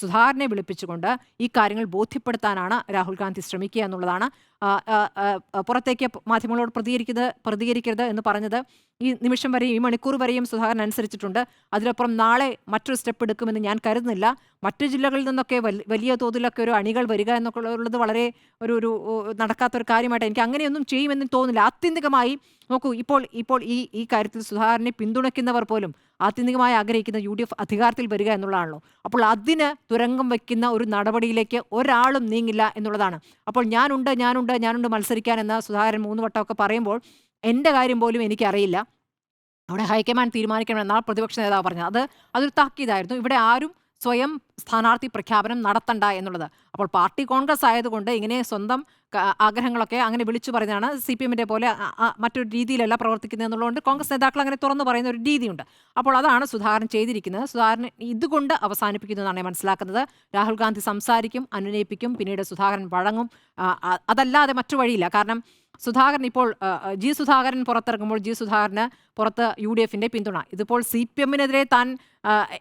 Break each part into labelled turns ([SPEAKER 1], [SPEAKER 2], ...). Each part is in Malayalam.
[SPEAKER 1] സുധാകരനെ വിളിപ്പിച്ചുകൊണ്ട് ഈ കാര്യങ്ങൾ ബോധ്യപ്പെടുത്താനാണ് രാഹുൽ ഗാന്ധി ശ്രമിക്കുക എന്നുള്ളതാണ്. പുറത്തേക്ക് മാധ്യമങ്ങളോട് പ്രതികരിക്കരുത് എന്ന് പറഞ്ഞത് ഈ നിമിഷം വരെയും ഈ മണിക്കൂർ വരെയും സുധാകരൻ അനുസരിച്ചിട്ടുണ്ട്. അതിലപ്പുറം നാളെ മറ്റൊരു സ്റ്റെപ്പ് എടുക്കുമെന്ന് ഞാൻ കരുതുന്നില്ല. മറ്റു ജില്ലകളിൽ നിന്നൊക്കെ വലിയ തോതിലൊക്കെ ഒരു അണികൾ വരിക എന്നൊക്കെ ഉള്ളത് വളരെ ഒരു നടക്കാത്തൊരു കാര്യമായിട്ട് എനിക്ക് അങ്ങനെയൊന്നും ചെയ്യുമെന്ന് തോന്നുന്നില്ല. ആത്യന്തികമായി നോക്കൂ, ഇപ്പോൾ ഈ കാര്യത്തിൽ സുധാകരനെ പിന്തുണയ്ക്കുന്നവർ പോലും ആത്യന്തികമായി ആഗ്രഹിക്കുന്ന UDF അധികാരത്തിൽ വരിക എന്നുള്ളതാണല്ലോ. അപ്പോൾ അതിന് തുരങ്കം വയ്ക്കുന്ന ഒരു നടപടിയിലേക്ക് ഒരാളും നീങ്ങില്ല എന്നുള്ളതാണ്. അപ്പോൾ ഞാനുണ്ട് മത്സരിക്കാൻ എന്ന് സുധാകരൻ 3 വട്ടമൊക്കെ പറയുമ്പോൾ എൻ്റെ കാര്യം പോലും എനിക്കറിയില്ല. അവിടെ ഹൈക്കമാൻഡ് തീരുമാനിക്കണമെന്നാണ് പ്രതിപക്ഷ നേതാവ് പറഞ്ഞത്. അതൊരു താക്കീതായിരുന്നു. ഇവിടെ ആരും സ്വയം സ്ഥാനാർത്ഥി പ്രഖ്യാപനം നടത്തണ്ട എന്നുള്ളത്. അപ്പോൾ പാർട്ടി കോൺഗ്രസ് ആയതുകൊണ്ട് ഇങ്ങനെ സ്വന്തം ആഗ്രഹങ്ങളൊക്കെ അങ്ങനെ വിളിച്ചു പറയുന്നതാണ്. CPM-ന്റെ പോലെ മറ്റൊരു രീതിയിലല്ല പ്രവർത്തിക്കുന്നത് എന്നുള്ളതുകൊണ്ട് കോൺഗ്രസ് നേതാക്കൾ അങ്ങനെ തുറന്നു പറയുന്ന ഒരു രീതിയുണ്ട്. അപ്പോൾ അതാണ് സുധാകരൻ ചെയ്തിരിക്കുന്നത്. സുധാകരൻ ഇതുകൊണ്ട് അവസാനിപ്പിക്കുന്നതാണ് മനസ്സിലാക്കുന്നത്. രാഹുൽ ഗാന്ധി സംസാരിക്കും, അനുനയിപ്പിക്കും, പിന്നീട് സുധാകരൻ വഴങ്ങും. അതല്ലാതെ മറ്റു വഴിയില്ല. കാരണം സുധാകരൻ ഇപ്പോൾ സുധാകരൻ പുറത്തിറങ്ങുമ്പോൾ സുധാകരന് പുറത്ത് UDF-ന്റെ പിന്തുണ. ഇതിപ്പോൾ CPM-നെതിരെ താൻ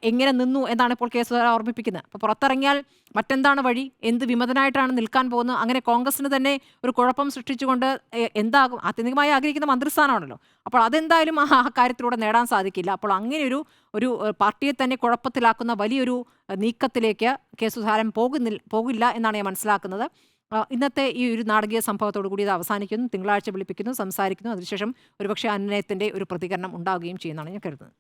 [SPEAKER 1] എങ്ങനെ നിന്നു എന്നാണ് ഇപ്പോൾ സുധാകരൻ ഓർമ്മിപ്പിക്കുന്നത്. അപ്പോൾ പുറത്തിറങ്ങിയാൽ മറ്റെന്താണ് വഴി? എന്ത് വിമതനായിട്ടാണ് നിൽക്കാൻ പോകുന്നത്? അങ്ങനെ കോൺഗ്രസിന് തന്നെ ഒരു കുഴപ്പം സൃഷ്ടിച്ചുകൊണ്ട് എന്താകും? ആത്യന്തികമായി ആഗ്രഹിക്കുന്ന മന്ത്രിസ്ഥാനമാണല്ലോ. അപ്പോൾ അതെന്തായാലും ആ കാര്യത്തിലൂടെ നേടാൻ സാധിക്കില്ല. അപ്പോൾ അങ്ങനെ ഒരു പാർട്ടിയെ തന്നെ കുഴപ്പത്തിലാക്കുന്ന വലിയൊരു നീക്കത്തിലേക്ക് സുധാകരൻ പോകില്ല എന്നാണ് ഞാൻ മനസ്സിലാക്കുന്നത്. ഇന്നത്തെ ഈ ഒരു നാടകീയ സംഭവത്തോടു കൂടി ഇത് അവസാനിക്കുന്നു. തിങ്കളാഴ്ച വിളിപ്പിക്കുന്നു, സംസാരിക്കുന്നു. അതിനുശേഷം ഒരുപക്ഷെ അനുനയത്തിന്റെ ഒരു പ്രതികരണം ഉണ്ടാവുകയും ചെയ്യുന്നതാണ് ഞാൻ കരുതുന്നത്.